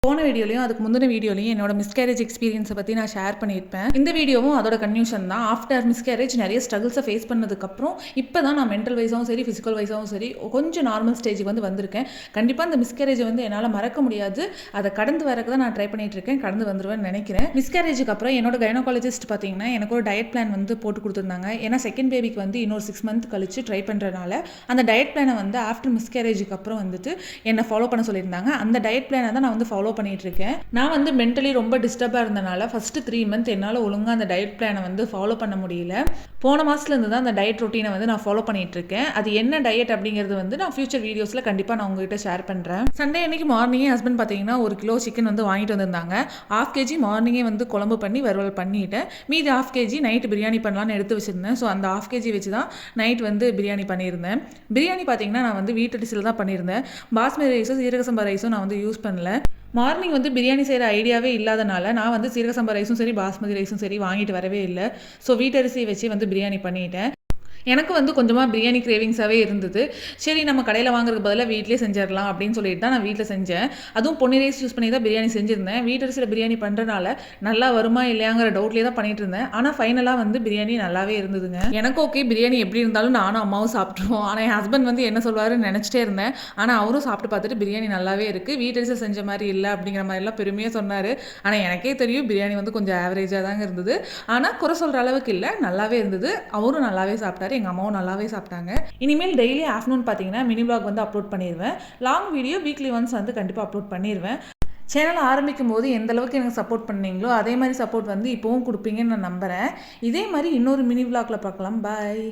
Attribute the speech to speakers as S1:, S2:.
S1: போன வீடியோலையும் அதுக்கு முந்தின வீடியோலையும் என்னோட மிஸ்கேரேஜ் எக்ஸ்பீரியன்ஸை பற்றி நான் ஷேர் பண்ணியிருப்பேன். இந்த வீடியோவும் அதோட கன்யூஷன் தான். ஆஃப்டர் மிஸ்கேரேஜ் நிறைய ஸ்ட்ரகிள்ஸை ஃபேஸ் பண்ணதுக்கப்புறம் இப்போ தான் நான் மென்டல் வைஸாகவும் சரி ஃபிசிக்கல் வைஸாகவும் சரி கொஞ்சம் நார்மல் ஸ்டேஜுக்கு வந்திருக்கேன். கண்டிப்பாக இந்த மிஸ்கேரேஜை என்னால் மறக்க முடியாது. அதை கடந்து வரக்கு தான் நான் ட்ரை பண்ணிட்டு இருக்கேன். கடந்து வந்துருவேன்னு நினைக்கிறேன். மிஸ்கேரேஜுக்கு அப்புறம் என்னோட கைனகாலஜிஸ்ட் பார்த்தீங்கன்னா எனக்கு ஒரு டயட் பிளான் போட்டு கொடுத்துருந்தாங்க. ஏன்னா செகண்ட் பேபிக்கு இன்னொரு 6 மந்த் கழிச்சு ட்ரை பண்ணுறதுனால அந்த டயட் பிளானை ஆஃப்டர் மிஸ்கேரேஜுக்கு அப்புறம் என்னை ஃபாலோ பண்ண சொல்லியிருந்தாங்க. அந்த டயட் பிளானை தான் நான் ஃபாலோ பண்ணிட்டு இருக்கேன். நான் மென்டலி ரொம்ப டிஸ்டர்பாக இருந்தனால ஃபர்ஸ்ட் 3 மந்த் என்னால் ஒழுங்காக அந்த டயட் பிளானை ஃபாலோ பண்ண முடியல. போன மாதத்துலேருந்து தான் அந்த டயட் ரொட்டீனை நான் ஃபாலோ பண்ணிட்டு இருக்கேன். அது என்ன டயட் அப்படிங்கிறது நான் ஃபியூச்சர் வீடியோஸில் கண்டிப்பாக நான் உங்ககிட்ட ஷேர் பண்ணுறேன். சண்டே அன்னைக்கு மார்னிங்கே ஹஸ்பண்ட் பார்த்தீங்கன்னா 1 கிலோ சிக்கன் வாங்கிட்டு வந்திருந்தாங்க. 1/2 kg மார்னிங்கே குழம்பு பண்ணி வறுவல் பண்ணிட்டேன். மீதி 1/2 kg நைட்டு பிரியாணி பண்ணலான்னு எடுத்து வச்சிருந்தேன். ஸோ அந்த 1/2 kg வச்சு தான் நைட் பிரியாணி பண்ணியிருந்தேன். பிரியாணி பார்த்தீங்கன்னா நான் வீட்டு டிஷ்ஷில் தான் பண்ணியிருந்தேன். பாஸ்மதி ரைஸும் சீரக சம்பா ரைஸும் நான் யூஸ் பண்ணல. மார்னிங் பிரியாணி செய்கிற ஐடியாவே இல்லாதனால நான் சீரக சம்பா ரைஸும் சரி பாஸ்மதி ரைஸும் சரி வாங்கிட்டு வரவே இல்லை. ஸோ வீட்டரிசியை வச்சு பிரியாணி பண்ணிட்டேன். எனக்கு கொஞ்சமாக பிரியாணி கிரேவிங்ஸாகவே இருந்தது. சரி நம்ம கடையில் வாங்குறதுக்கு பதிலாக வீட்டிலே செஞ்சிடலாம் அப்படின்னு சொல்லிட்டு தான் நான் வீட்டில் செஞ்சேன். அதுவும் பொன்னி ரைஸ் யூஸ் பண்ணி தான் பிரியாணி செஞ்சுருந்தேன். வீட்டரிசியில் பிரியாணி பண்ணுறதுனால நல்லா வருமா இல்லையாங்கிற டவுட்லேயே தான் பண்ணிட்டு இருந்தேன். ஆனால் ஃபைனலாக பிரியாணி நல்லாவே இருந்ததுங்க. எனக்கு ஓகே பிரியாணி எப்படி இருந்தாலும் நானும் அம்மாவும் சாப்பிட்ருவோம். ஆனால் என் ஹஸ்பண்ட் என்ன சொல்வாருன்னு நினச்சிட்டே இருந்தேன். ஆனால் அவரும் சாப்பிட்டு பார்த்துட்டு பிரியாணி நல்லாவே இருக்குது, வீட்டரிசியில் செஞ்ச மாதிரி இல்லை அப்படிங்கிற மாதிரிலாம் பெருமையாக சொன்னார். ஆனால் எனக்கே தெரியும் பிரியாணி கொஞ்சம் ஆவரேஜாக தாங்க இருந்தது. ஆனால் குறை சொல்கிற அளவுக்கு இல்லை, நல்லாவே இருந்தது. அவரும் நல்லாவே சாப்பிட்டாரு, எங்கள் அம்மாவும் நல்லாவே சாப்பிட்டாங்க. இனிமேல் டெய்லி ஆஃப்டர்நூன் பார்த்தீங்கன்னா மினி vlog அப்லோட் பண்ணிடுவேன். லாங் வீடியோ வீக்லி ஒன்ஸ் கண்டிப்பாக அப்லோட் பண்ணிடுவேன். சேனல் ஆரம்பிக்கும் போது எந்த அளவுக்கு எனக்கு சப்போர்ட் பண்ணீங்களோ அதே மாதிரி சப்போர்ட் இப்போவும் கொடுப்பீங்கன்னு நான் நம்புகிறேன். இதே மாதிரி இன்னொரு மினி vlogல பார்க்கலாம். பாய்.